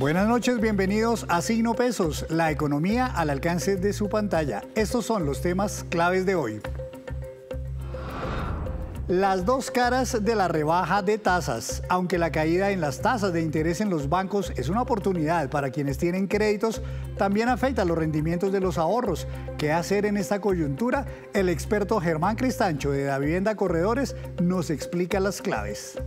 Buenas noches, bienvenidos a Signo Pesos, la economía al alcance de su pantalla. Estos son los temas claves de hoy. Las dos caras de la rebaja de tasas. Aunque la caída en las tasas de interés en los bancos es una oportunidad para quienes tienen créditos, también afecta los rendimientos de los ahorros. ¿Qué hacer en esta coyuntura? El experto Germán Cristancho de Davivienda Corredores nos explica las claves.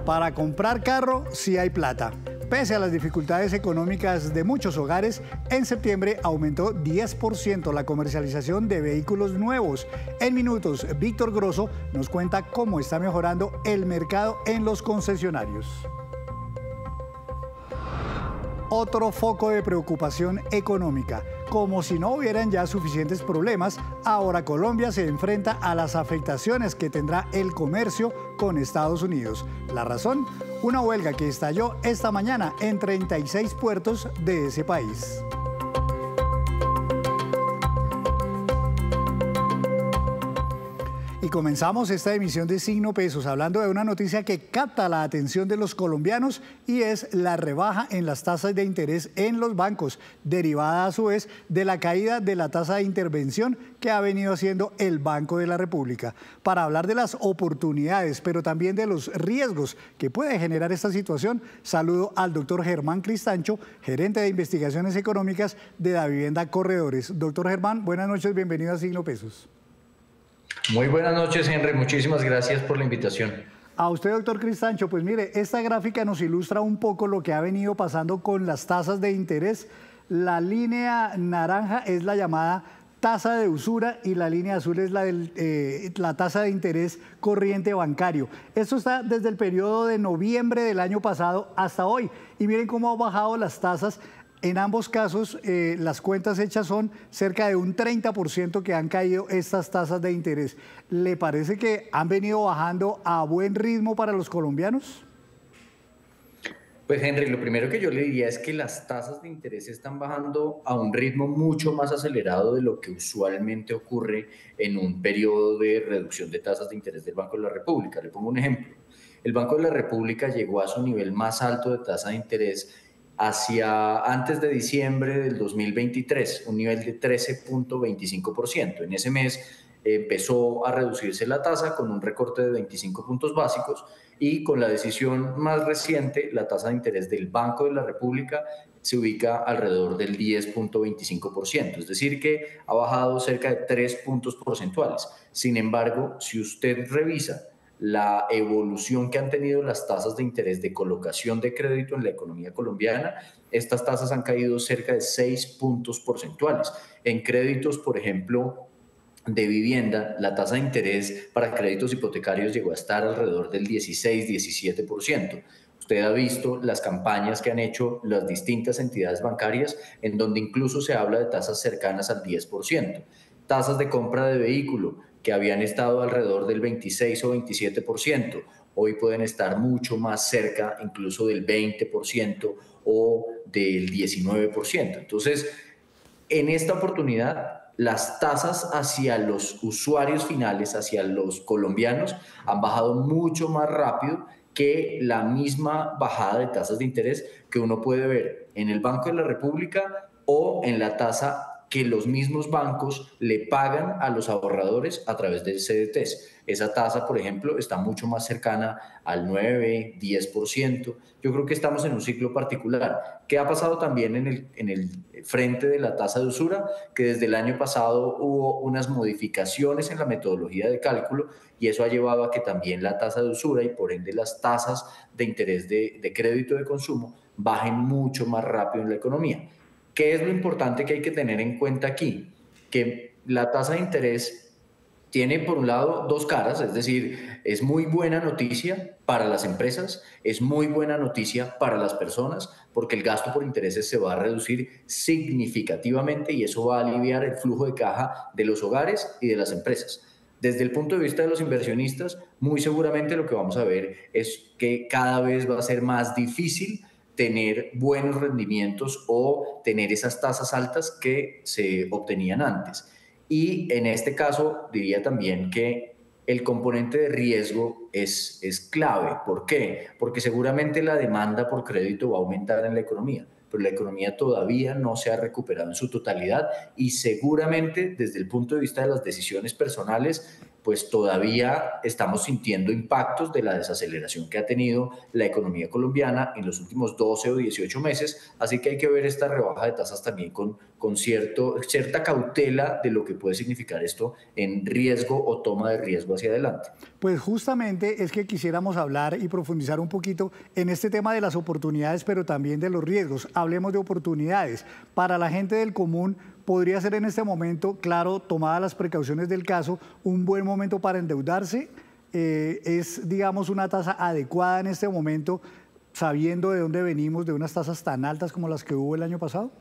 Para comprar carro, sí hay plata. Pese a las dificultades económicas de muchos hogares, en septiembre aumentó 10% la comercialización de vehículos nuevos. En minutos, Víctor Grosso nos cuenta cómo está mejorando el mercado en los concesionarios. Otro foco de preocupación económica. Como si no hubieran ya suficientes problemas, ahora Colombia se enfrenta a las afectaciones que tendrá el comercio con Estados Unidos. La razón, una huelga que estalló esta mañana en 36 puertos de ese país. Y comenzamos esta emisión de Signo Pesos hablando de una noticia que capta la atención de los colombianos y es la rebaja en las tasas de interés en los bancos, derivada a su vez de la caída de la tasa de intervención que ha venido haciendo el Banco de la República. Para hablar de las oportunidades, pero también de los riesgos que puede generar esta situación, saludo al doctor Germán Cristancho, gerente de investigaciones económicas de Davivienda Corredores. Doctor Germán, buenas noches, bienvenido a Signo Pesos. Muy buenas noches, Henry. Muchísimas gracias por la invitación. A usted, doctor Cristancho, pues mire, esta gráfica nos ilustra un poco lo que ha venido pasando con las tasas de interés. La línea naranja es la llamada tasa de usura y la línea azul es la tasa de interés corriente bancario. Esto está desde el periodo de noviembre del año pasado hasta hoy. Y miren cómo han bajado las tasas. En ambos casos, las cuentas hechas son cerca de un 30% que han caído estas tasas de interés. ¿Le parece que han venido bajando a buen ritmo para los colombianos? Pues Henry, lo primero que yo le diría es que las tasas de interés están bajando a un ritmo mucho más acelerado de lo que usualmente ocurre en un periodo de reducción de tasas de interés del Banco de la República. Le pongo un ejemplo. El Banco de la República llegó a su nivel más alto de tasa de interés hacia antes de diciembre del 2023, un nivel de 13.25%. En ese mes empezó a reducirse la tasa con un recorte de 25 puntos básicos y con la decisión más reciente, la tasa de interés del Banco de la República se ubica alrededor del 10.25%, es decir que ha bajado cerca de 3 puntos porcentuales. Sin embargo, si usted revisa la evolución que han tenido las tasas de interés de colocación de crédito en la economía colombiana, estas tasas han caído cerca de 6 puntos porcentuales. En créditos, por ejemplo, de vivienda, la tasa de interés para créditos hipotecarios llegó a estar alrededor del 16-17%. Usted ha visto las campañas que han hecho las distintas entidades bancarias en donde incluso se habla de tasas cercanas al 10%. Tasas de compra de vehículo que habían estado alrededor del 26 o 27%, hoy pueden estar mucho más cerca incluso del 20% o del 19%. Entonces, en esta oportunidad, las tasas hacia los usuarios finales, hacia los colombianos, han bajado mucho más rápido que la misma bajada de tasas de interés que uno puede ver en el Banco de la República o en la tasa que los mismos bancos le pagan a los ahorradores a través de CDTs. Esa tasa, por ejemplo, está mucho más cercana al 9, 10%. Yo creo que estamos en un ciclo particular. ¿Qué ha pasado también en el frente de la tasa de usura? Que desde el año pasado hubo unas modificaciones en la metodología de cálculo y eso ha llevado a que también la tasa de usura y por ende las tasas de interés de crédito de consumo bajen mucho más rápido en la economía. ¿Qué es lo importante que hay que tener en cuenta aquí? Que la tasa de interés tiene por un lado dos caras, es decir, es muy buena noticia para las empresas, es muy buena noticia para las personas, porque el gasto por intereses se va a reducir significativamente y eso va a aliviar el flujo de caja de los hogares y de las empresas. Desde el punto de vista de los inversionistas, muy seguramente lo que vamos a ver es que cada vez va a ser más difícil tener buenos rendimientos o tener esas tasas altas que se obtenían antes. Y en este caso diría también que el componente de riesgo es clave. ¿Por qué? Porque seguramente la demanda por crédito va a aumentar en la economía, pero la economía todavía no se ha recuperado en su totalidad y seguramente desde el punto de vista de las decisiones personales, pues todavía estamos sintiendo impactos de la desaceleración que ha tenido la economía colombiana en los últimos 12 o 18 meses, así que hay que ver esta rebaja de tasas también con cierta cautela de lo que puede significar esto en riesgo o toma de riesgo hacia adelante. Pues justamente es que quisiéramos hablar y profundizar un poquito en este tema de las oportunidades, pero también de los riesgos. Hablemos de oportunidades. Para la gente del común, podría ser en este momento, claro, tomadas las precauciones del caso, un buen momento para endeudarse. Es, digamos, una tasa adecuada en este momento, sabiendo de dónde venimos, de unas tasas tan altas como las que hubo el año pasado.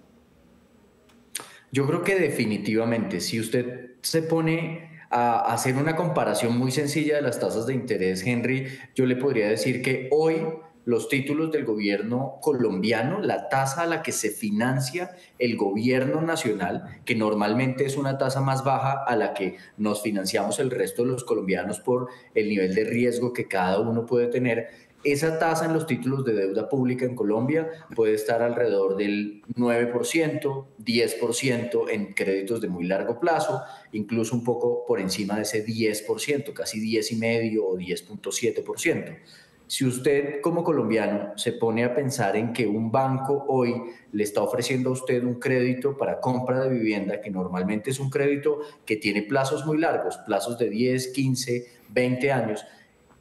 Yo creo que definitivamente, si usted se pone a hacer una comparación muy sencilla de las tasas de interés, Henry, yo le podría decir que hoy los títulos del gobierno colombiano, la tasa a la que se financia el gobierno nacional, que normalmente es una tasa más baja a la que nos financiamos el resto de los colombianos por el nivel de riesgo que cada uno puede tener, esa tasa en los títulos de deuda pública en Colombia puede estar alrededor del 9%, 10% en créditos de muy largo plazo, incluso un poco por encima de ese 10%, casi 10,5% o 10,7%. Si usted como colombiano se pone a pensar en que un banco hoy le está ofreciendo a usted un crédito para compra de vivienda, que normalmente es un crédito que tiene plazos muy largos, plazos de 10, 15, 20 años,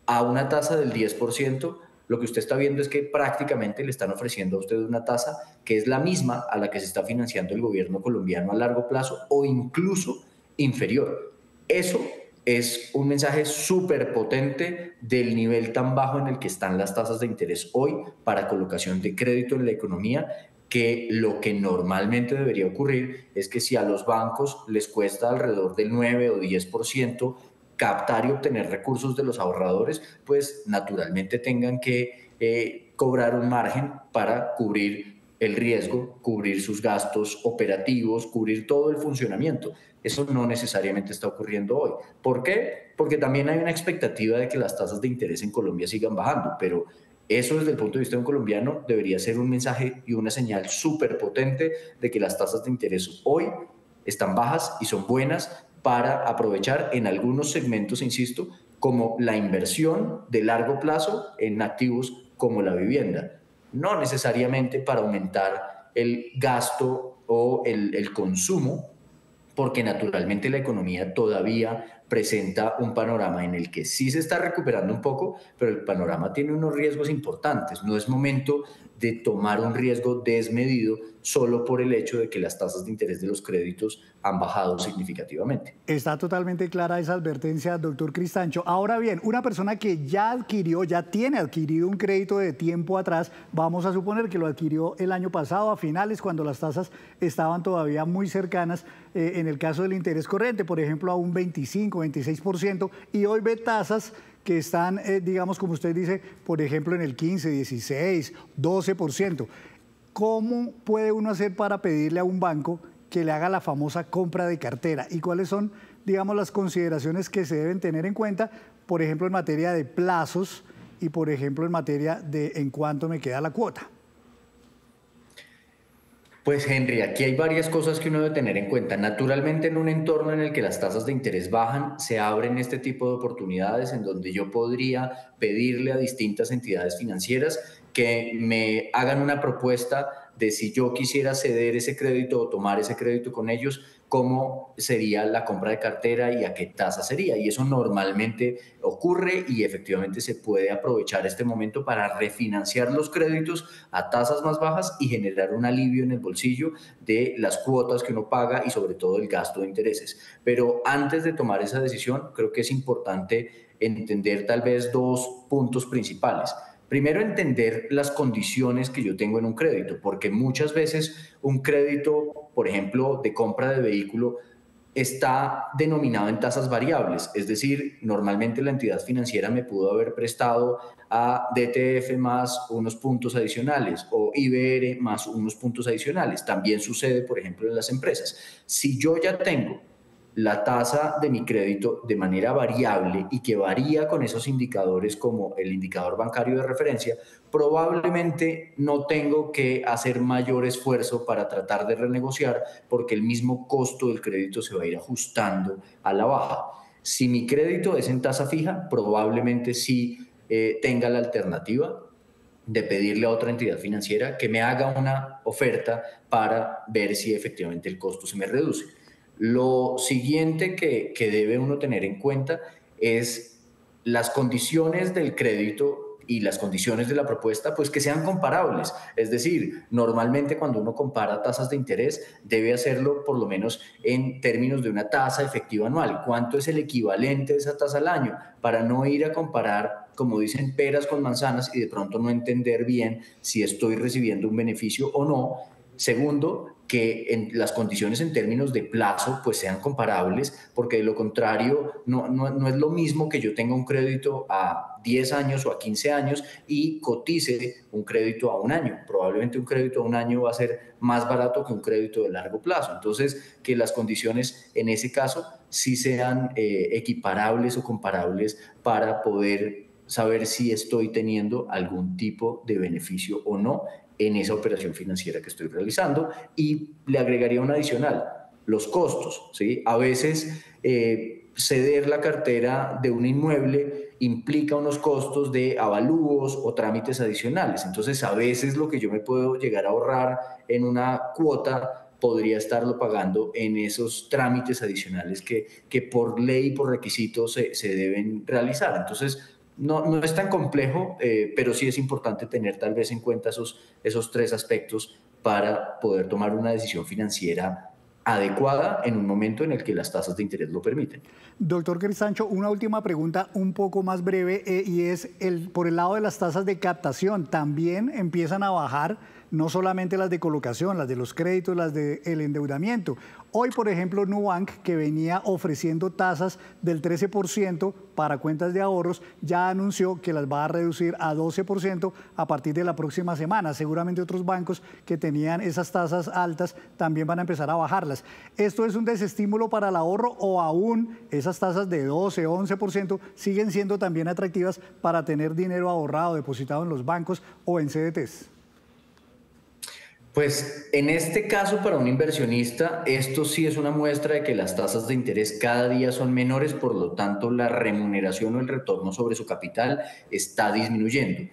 a una tasa del 10%, lo que usted está viendo es que prácticamente le están ofreciendo a usted una tasa que es la misma a la que se está financiando el gobierno colombiano a largo plazo o incluso inferior. Eso es un mensaje súper potente del nivel tan bajo en el que están las tasas de interés hoy para colocación de crédito en la economía, que lo que normalmente debería ocurrir es que si a los bancos les cuesta alrededor del 9 o 10% captar y obtener recursos de los ahorradores, pues naturalmente tengan que cobrar un margen para cubrir el riesgo, cubrir sus gastos operativos, cubrir todo el funcionamiento. Eso no necesariamente está ocurriendo hoy. ¿Por qué? Porque también hay una expectativa de que las tasas de interés en Colombia sigan bajando, pero eso desde el punto de vista de un colombiano debería ser un mensaje y una señal súper potente de que las tasas de interés hoy están bajas y son buenas para aprovechar en algunos segmentos, insisto, como la inversión de largo plazo en activos como la vivienda. No necesariamente para aumentar el gasto o el consumo, porque naturalmente la economía todavía presenta un panorama en el que sí se está recuperando un poco, pero el panorama tiene unos riesgos importantes. No es momento de tomar un riesgo desmedido solo por el hecho de que las tasas de interés de los créditos han bajado significativamente. Está totalmente clara esa advertencia, doctor Cristancho. Ahora bien, una persona que ya adquirió, ya tiene adquirido un crédito de tiempo atrás, vamos a suponer que lo adquirió el año pasado a finales, cuando las tasas estaban todavía muy cercanas, en el caso del interés corriente, por ejemplo, a un 25, 26%, y hoy ve tasas que están, digamos, como usted dice, por ejemplo, en el 15, 16, 12%. ¿Cómo puede uno hacer para pedirle a un banco que le haga la famosa compra de cartera? ¿Y cuáles son, digamos, las consideraciones que se deben tener en cuenta, por ejemplo, en materia de plazos y, por ejemplo, en materia de en cuánto me queda la cuota? Pues Henry, aquí hay varias cosas que uno debe tener en cuenta. Naturalmente, en un entorno en el que las tasas de interés bajan, se abren este tipo de oportunidades en donde yo podría pedirle a distintas entidades financieras que me hagan una propuesta de si yo quisiera ceder ese crédito o tomar ese crédito con ellos, cómo sería la compra de cartera y a qué tasa sería. Y eso normalmente ocurre y efectivamente se puede aprovechar este momento para refinanciar los créditos a tasas más bajas y generar un alivio en el bolsillo de las cuotas que uno paga y sobre todo el gasto de intereses. Pero antes de tomar esa decisión, creo que es importante entender tal vez dos puntos principales. Primero, entender las condiciones que yo tengo en un crédito, porque muchas veces un crédito, por ejemplo, de compra de vehículo, está denominado en tasas variables, es decir, normalmente la entidad financiera me pudo haber prestado a DTF más unos puntos adicionales o IBR más unos puntos adicionales. También sucede, por ejemplo, en las empresas. Si yo ya tengo la tasa de mi crédito de manera variable y que varía con esos indicadores como el indicador bancario de referencia, probablemente no tengo que hacer mayor esfuerzo para tratar de renegociar porque el mismo costo del crédito se va a ir ajustando a la baja. Si mi crédito es en tasa fija, probablemente sí tenga la alternativa de pedirle a otra entidad financiera que me haga una oferta para ver si efectivamente el costo se me reduce. Lo siguiente que debe uno tener en cuenta es las condiciones del crédito y las condiciones de la propuesta, pues que sean comparables. Es decir, normalmente cuando uno compara tasas de interés, debe hacerlo por lo menos en términos de una tasa efectiva anual. ¿Cuánto es el equivalente de esa tasa al año? Para no ir a comparar, como dicen, peras con manzanas y de pronto no entender bien si estoy recibiendo un beneficio o no. Segundo, que en las condiciones en términos de plazo pues sean comparables, porque de lo contrario no es lo mismo que yo tenga un crédito a 10 años o a 15 años y cotice un crédito a un año. Probablemente un crédito a un año va a ser más barato que un crédito de largo plazo. Entonces, que las condiciones en ese caso sí sean equiparables o comparables para poder saber si estoy teniendo algún tipo de beneficio o no en esa operación financiera que estoy realizando. Y le agregaría un adicional, los costos, ¿sí? A veces ceder la cartera de un inmueble implica unos costos de avalúos o trámites adicionales. Entonces, a veces lo que yo me puedo llegar a ahorrar en una cuota podría estarlo pagando en esos trámites adicionales que por ley, por requisitos se deben realizar. Entonces, no es tan complejo, pero sí es importante tener tal vez en cuenta esos tres aspectos para poder tomar una decisión financiera adecuada en un momento en el que las tasas de interés lo permiten. Doctor Cristancho, una última pregunta un poco más breve y es por el lado de las tasas de captación. ¿También empiezan a bajar no solamente las de colocación, las de los créditos, las del endeudamiento? Hoy, por ejemplo, Nubank, que venía ofreciendo tasas del 13% para cuentas de ahorros, ya anunció que las va a reducir a 12% a partir de la próxima semana. Seguramente otros bancos que tenían esas tasas altas también van a empezar a bajarlas. ¿Esto es un desestímulo para el ahorro o aún esas tasas de 12 o 11% siguen siendo también atractivas para tener dinero ahorrado, depositado en los bancos o en CDTs? Pues en este caso, para un inversionista, esto sí es una muestra de que las tasas de interés cada día son menores, por lo tanto, la remuneración o el retorno sobre su capital está disminuyendo.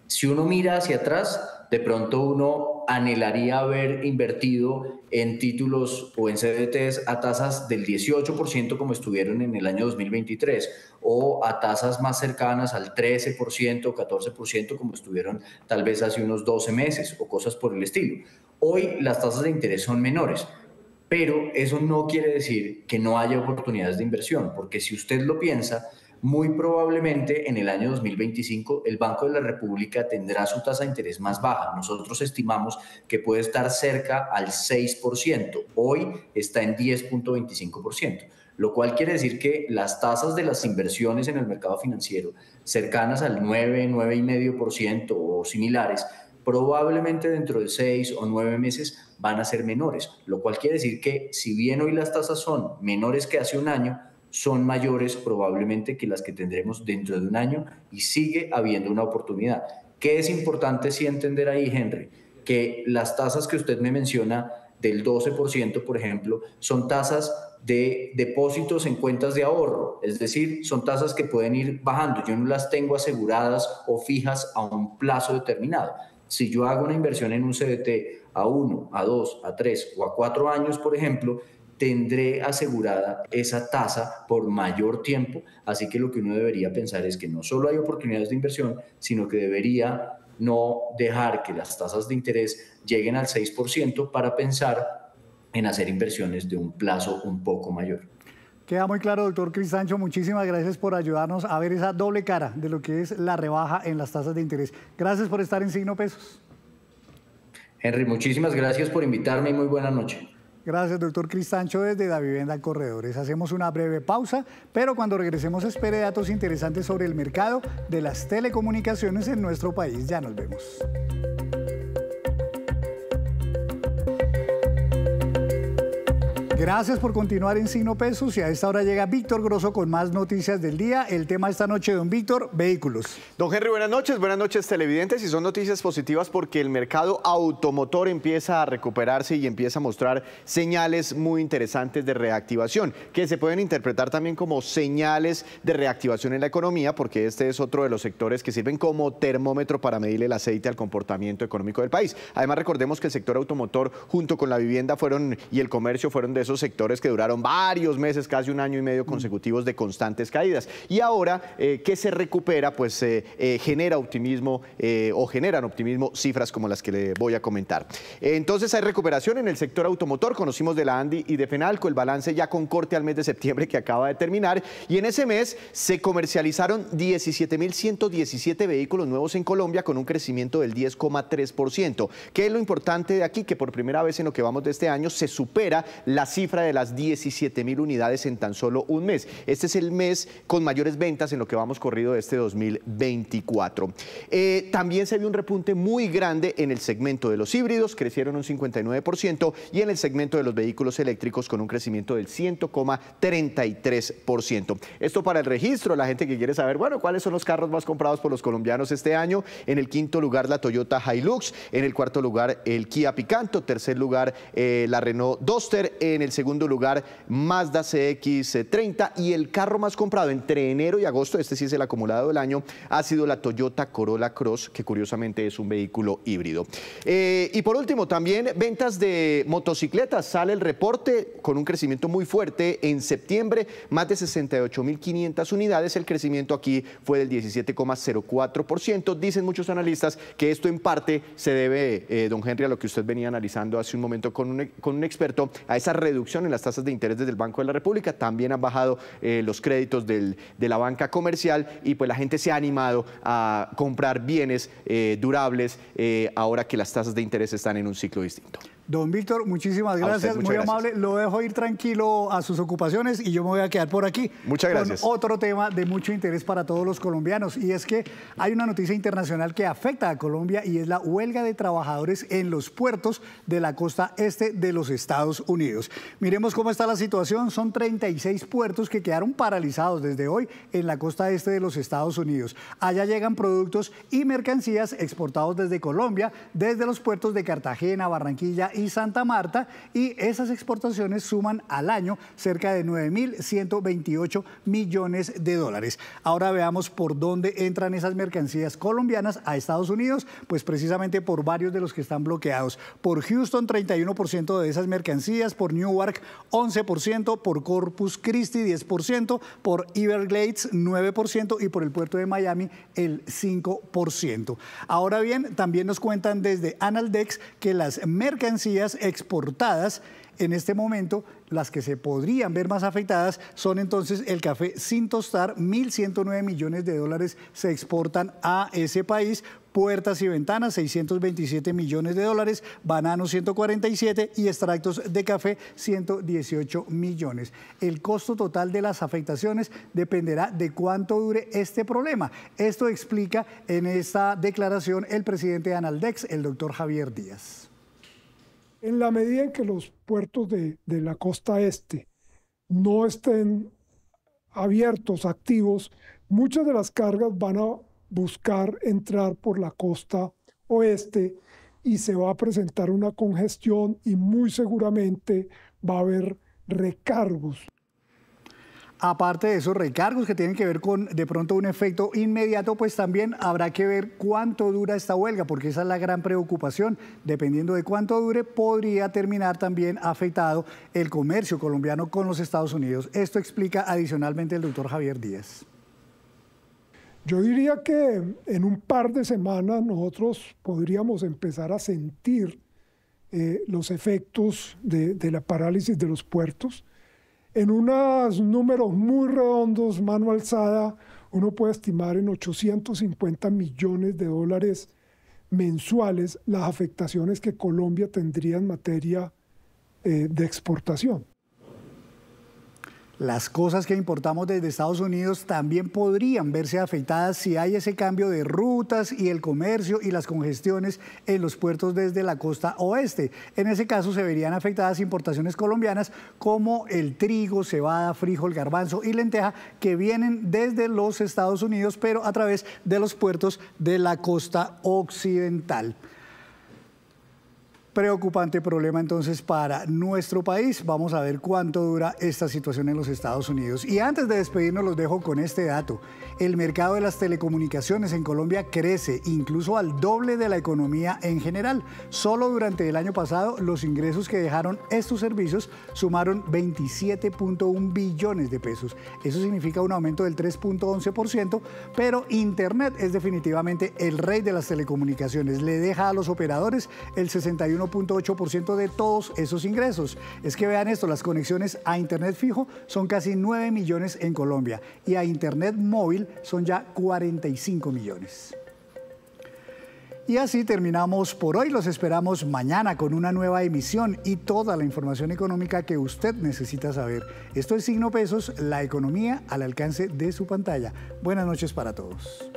Si uno mira hacia atrás, de pronto uno anhelaría haber invertido en títulos o en CDTs a tasas del 18% como estuvieron en el año 2023 o a tasas más cercanas al 13% o 14% como estuvieron tal vez hace unos 12 meses o cosas por el estilo. Hoy las tasas de interés son menores, pero eso no quiere decir que no haya oportunidades de inversión, porque si usted lo piensa, muy probablemente en el año 2025 el Banco de la República tendrá su tasa de interés más baja. Nosotros estimamos que puede estar cerca al 6%. Hoy está en 10.25%, lo cual quiere decir que las tasas de las inversiones en el mercado financiero cercanas al 9, 9,5% o similares, probablemente dentro de 6 o 9 meses van a ser menores, lo cual quiere decir que si bien hoy las tasas son menores que hace un año, son mayores probablemente que las que tendremos dentro de un año y sigue habiendo una oportunidad. ¿Qué es importante sí entender ahí, Henry? Que las tasas que usted me menciona del 12%, por ejemplo, son tasas de depósitos en cuentas de ahorro, es decir, son tasas que pueden ir bajando. Yo no las tengo aseguradas o fijas a un plazo determinado. Si yo hago una inversión en un CDT a 1, a 2, a 3 o a 4 años, por ejemplo, tendré asegurada esa tasa por mayor tiempo. Así que lo que uno debería pensar es que no solo hay oportunidades de inversión, sino que debería no dejar que las tasas de interés lleguen al 6% para pensar en hacer inversiones de un plazo un poco mayor. Queda muy claro, doctor Cristancho. Muchísimas gracias por ayudarnos a ver esa doble cara de lo que es la rebaja en las tasas de interés. Gracias por estar en Signo Pesos. Henry, muchísimas gracias por invitarme y muy buena noche. Gracias, doctor Cristancho, desde Davivienda Corredores. Hacemos una breve pausa, pero cuando regresemos espere datos interesantes sobre el mercado de las telecomunicaciones en nuestro país. Ya nos vemos. Gracias por continuar en Signo Pesos y a esta hora llega Víctor Grosso con más noticias del día. El tema esta noche, don Víctor, vehículos. Don Henry, buenas noches televidentes, y son noticias positivas porque el mercado automotor empieza a recuperarse y empieza a mostrar señales muy interesantes de reactivación, que se pueden interpretar también como señales de reactivación en la economía, porque este es otro de los sectores que sirven como termómetro para medir el aceite al comportamiento económico del país. Además, recordemos que el sector automotor junto con la vivienda y el comercio fueron de esos sectores que duraron varios meses, casi un año y medio consecutivos de constantes caídas. Y ahora que se recupera, pues genera optimismo o generan optimismo cifras como las que le voy a comentar. Entonces hay recuperación en el sector automotor. Conocimos de la ANDI y de FENALCO el balance ya con corte al mes de septiembre que acaba de terminar, y en ese mes se comercializaron 17.117 vehículos nuevos en Colombia con un crecimiento del 10,3%. ¿Qué es lo importante de aquí? Que por primera vez en lo que vamos de este año se supera la cifra de las 17.000 unidades en tan solo un mes. Este es el mes con mayores ventas en lo que vamos corrido de este 2024. También se vio un repunte muy grande en el segmento de los híbridos, crecieron un 59%, y en el segmento de los vehículos eléctricos con un crecimiento del 100,33%. Esto para el registro, la gente que quiere saber, bueno, ¿cuáles son los carros más comprados por los colombianos este año? En el quinto lugar la Toyota Hilux, en el cuarto lugar el Kia Picanto, tercer lugar la Renault Duster, en el segundo lugar Mazda CX-30, y el carro más comprado entre enero y agosto, este sí es el acumulado del año, ha sido la Toyota Corolla Cross, que curiosamente es un vehículo híbrido. Y por último, también ventas de motocicletas, sale el reporte con un crecimiento muy fuerte en septiembre, más de 68.500 unidades, el crecimiento aquí fue del 17,04%, dicen muchos analistas que esto en parte se debe, don Henry, a lo que usted venía analizando hace un momento con un experto, a esa reducción en las tasas de interés desde el Banco de la República. También han bajado los créditos de la banca comercial, y pues la gente se ha animado a comprar bienes durables ahora que las tasas de interés están en un ciclo distinto. Don Víctor, muchísimas gracias, muy amable. Lo dejo ir tranquilo a sus ocupaciones y yo me voy a quedar por aquí. Muchas gracias. Con otro tema de mucho interés para todos los colombianos, y es que hay una noticia internacional que afecta a Colombia, y es la huelga de trabajadores en los puertos de la costa este de los Estados Unidos. Miremos cómo está la situación. Son 36 puertos que quedaron paralizados desde hoy en la costa este de los Estados Unidos. Allá llegan productos y mercancías exportados desde Colombia, desde los puertos de Cartagena, Barranquilla y Santa Marta, y esas exportaciones suman al año cerca de 9.128 millones de dólares. Ahora veamos por dónde entran esas mercancías colombianas a Estados Unidos, pues precisamente por varios de los que están bloqueados. Por Houston, 31% de esas mercancías, por Newark, 11%, por Corpus Christi, 10%, por Everglades, 9%, y por el puerto de Miami, el 5%. Ahora bien, también nos cuentan desde Analdex que las mercancías exportadas en este momento, las que se podrían ver más afectadas son entonces el café sin tostar, 1.109 millones de dólares se exportan a ese país, puertas y ventanas, 627 millones de dólares, bananos 147 y extractos de café 118 millones. El costo total de las afectaciones dependerá de cuánto dure este problema. Esto explica en esta declaración el presidente de Analdex, el doctor Javier Díaz. En la medida en que los puertos de la costa este no estén abiertos, activos, muchas de las cargas van a buscar entrar por la costa oeste, y se va a presentar una congestión y muy seguramente va a haber recargos. Aparte de esos recargos que tienen que ver con de pronto un efecto inmediato, pues también habrá que ver cuánto dura esta huelga, porque esa es la gran preocupación. Dependiendo de cuánto dure, podría terminar también afectado el comercio colombiano con los Estados Unidos. Esto explica adicionalmente el doctor Javier Díaz. Yo diría que en un par de semanas nosotros podríamos empezar a sentir los efectos de la parálisis de los puertos. En unos números muy redondos, mano alzada, uno puede estimar en 850 millones de dólares mensuales las afectaciones que Colombia tendría en materia de exportación. Las cosas que importamos desde Estados Unidos también podrían verse afectadas si hay ese cambio de rutas y el comercio y las congestiones en los puertos desde la costa oeste. En ese caso se verían afectadas importaciones colombianas como el trigo, cebada, frijol, garbanzo y lenteja que vienen desde los Estados Unidos, pero a través de los puertos de la costa occidental. Preocupante problema entonces para nuestro país. Vamos a ver cuánto dura esta situación en los Estados Unidos. Y antes de despedirnos los dejo con este dato. El mercado de las telecomunicaciones en Colombia crece incluso al doble de la economía en general. Solo durante el año pasado los ingresos que dejaron estos servicios sumaron 27.1 billones de pesos. Eso significa un aumento del 3.11%, pero Internet es definitivamente el rey de las telecomunicaciones. Le deja a los operadores el 61.8% de todos esos ingresos. Es que vean esto, las conexiones a Internet fijo son casi 9 millones en Colombia y a Internet móvil son ya 45 millones. Y así terminamos por hoy. Los esperamos mañana con una nueva emisión y toda la información económica que usted necesita saber. Esto es Signo Pesos, la economía al alcance de su pantalla. Buenas noches para todos.